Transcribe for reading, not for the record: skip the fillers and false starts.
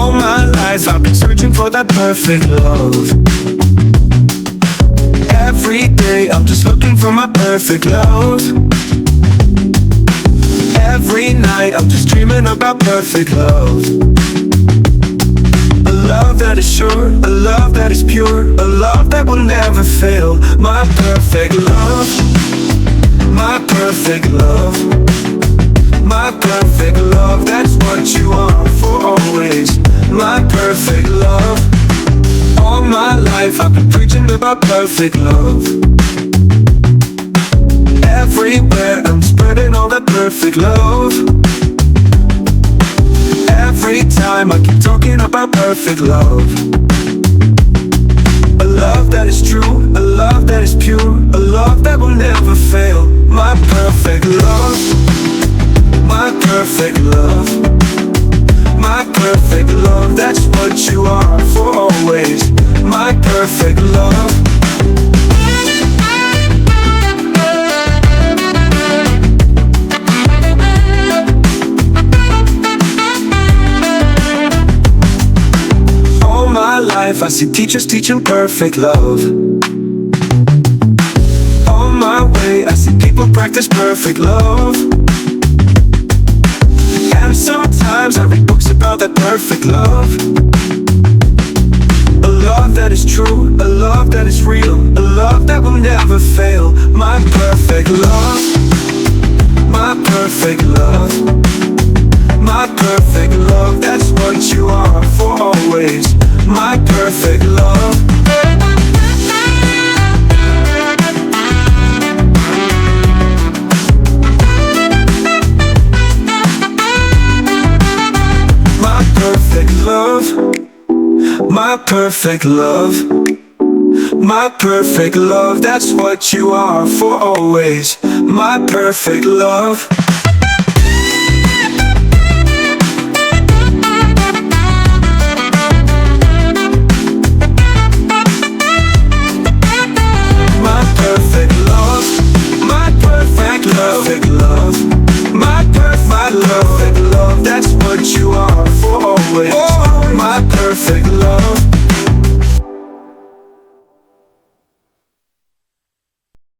All my life I've been searching for that perfect love. Every day I'm just looking for my perfect love. Every night I'm just dreaming about perfect love. A love that is sure, a love that is pure, a love that will never fail. My perfect love, my perfect love, my perfect love. That's what you are for always. My perfect love. All my life I've been preaching about perfect love. Everywhere I'm spreading all that perfect love. Every time I keep talking about perfect love. A love that is true, a love that is pure, a love that will never fail. My perfect love, my perfect love, my perfect love. That's what you are for always. My perfect love. All my life I see teachers teaching perfect love. On my way I see people practice perfect love. And sometimes I read books about that perfect love. A love that is true, a love that is real, a love that will never fail. My perfect love, my perfect love, my perfect love. That's what you are for always. My perfect love. My perfect love, my perfect love, my perfect love. That's what you are for always. My perfect love. My perfect love, my perfect love, my perfect love. That's what you are for always. My perfect love.